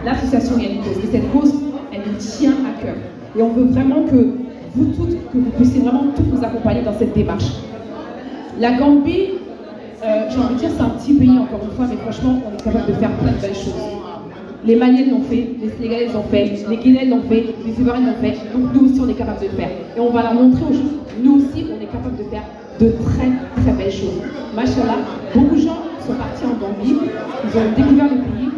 l'association Il y a une cause. Et cette cause, elle nous tient à cœur. Et on veut vraiment que vous toutes, que vous puissiez vraiment toutes nous accompagner dans cette démarche. La Gambie, j'ai envie de dire, c'est un petit pays encore une fois, mais franchement, on est capable de faire plein de belles choses. Les Maliens l'ont fait, les Sénégalais l'ont fait, les Guinéens l'ont fait, les Ivoiriens l'ont fait, donc nous aussi on est capable de le faire. Et on va leur montrer aujourd'hui, nous aussi on est capable de faire de très très belles choses. Machallah, beaucoup de gens sont partis en Gambie, ils ont découvert le pays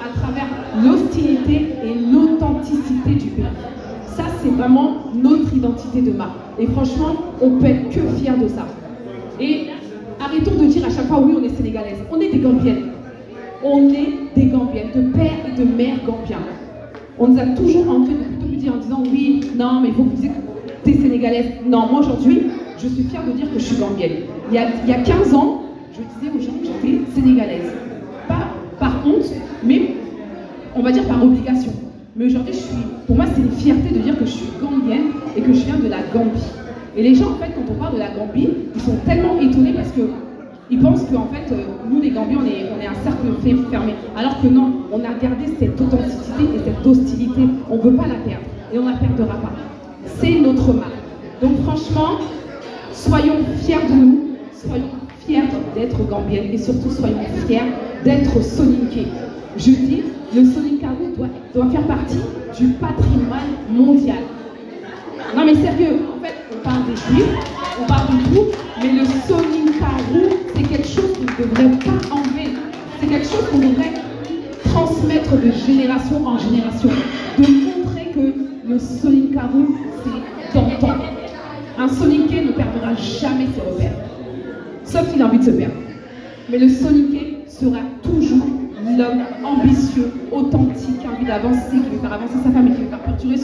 à travers l'hostilité et l'authenticité du pays. Ça c'est vraiment notre identité de marque. Et franchement, on peut être que fiers de ça. Et arrêtons de dire à chaque fois oui on est sénégalaise, on est des Gambiennes. On est des Gambiennes, de père et de mère gambiens. On nous a toujours entré de plutôt dire en disant oui, non, mais il faut que vous disiez que tu es sénégalaise. Non, moi aujourd'hui, je suis fière de dire que je suis gambienne. Il y a 15 ans, je disais aux gens que j'étais sénégalaise. Pas par honte, mais on va dire par obligation. Mais aujourd'hui, pour moi, c'est une fierté de dire que je suis gambienne et que je viens de la Gambie. Et les gens, en fait, quand on parle de la Gambie, ils sont tellement étonnés parce que ils pensent qu'en fait, nous les Gambiens, on est un cercle fermé. Alors que non, on a gardé cette authenticité et cette hostilité. On ne veut pas la perdre. Et on ne la perdra pas. C'est notre marque. Donc franchement, soyons fiers de nous. Soyons fiers d'être Gambiennes. Et surtout, soyons fiers d'être soninké. Je dis, le soninkarou doit faire partie du patrimoine mondial. Non mais sérieux, en fait, on parle des Juifs, on parle de tout, mais le soninkarou, c'est quelque chose qu'on ne devrait pas enlever. C'est quelque chose qu'on devrait transmettre de génération en génération. De montrer que le soninkarou, c'est d'antan. Un soninké ne perdra jamais ses repères. Sauf qu'il a envie de se perdre. Mais le soninké sera toujours l'homme ambitieux, authentique, qui a envie d'avancer, qui veut faire avancer sa famille, qui veut faire perdurer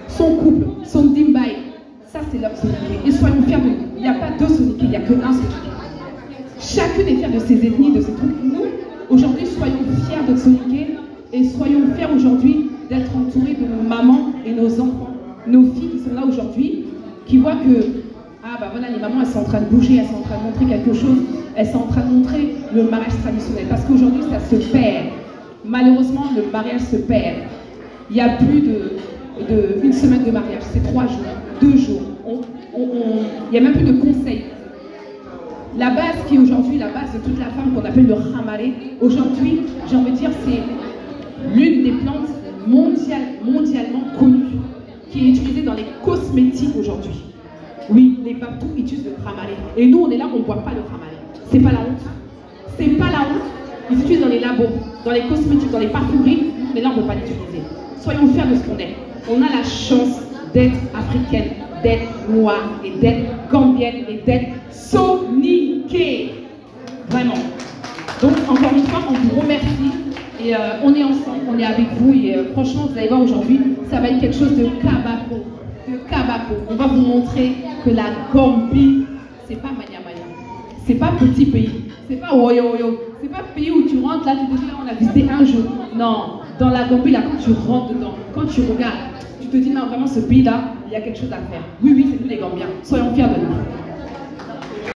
son couple, son dimbaï. Ça, c'est l'homme soninké. Et soyons fiers de nous. Il n'y a pas deux soninké, il n'y a que un soninké. Chacune est fière de ses ethnies, de ses trucs. Nous, aujourd'hui, soyons fiers de soninké et soyons fiers aujourd'hui d'être entourés de nos mamans et nos enfants, nos filles qui sont là aujourd'hui, qui voient que, ah bah voilà, les mamans, elles sont en train de bouger, elles sont en train de montrer quelque chose, elles sont en train de montrer le mariage traditionnel. Parce qu'aujourd'hui, ça se perd. Malheureusement, le mariage se perd. Il y a plus une semaine de mariage, c'est 3 jours, 2 jours. Il n'y a même plus de conseils. La base qui est aujourd'hui la base de toute la femme qu'on appelle le khamaré, aujourd'hui, j'ai envie de dire, c'est l'une des plantes mondialement connues, qui est utilisée dans les cosmétiques aujourd'hui. Oui, les Bantous utilisent le khamaré. Et nous, on est là, on ne boit pas le khamaré. C'est pas la honte. C'est pas la honte. Ils utilisent dans les labos, dans les cosmétiques, dans les parfumeries, mais là, on ne peut pas l'utiliser. Soyons fiers de ce qu'on est. On a la chance d'être africaine, d'être noire et d'être gambienne et d'être soninké. Vraiment. Donc, encore une fois, on vous remercie. Et on est ensemble, on est avec vous. Et franchement, vous allez voir aujourd'hui, ça va être quelque chose de kabako. On va vous montrer que la Gambie, c'est pas mania mania. C'est pas petit pays. C'est pas oyo. C'est pas pays où tu rentres là, tu te dis là, on a visité un jour. Non. Dans la Gambie, là, quand tu rentres dedans, quand tu regardes, tu te dis non, vraiment, ce pays-là, il y a quelque chose à faire. Oui, c'est nous les Gambiens. Soyons fiers de nous.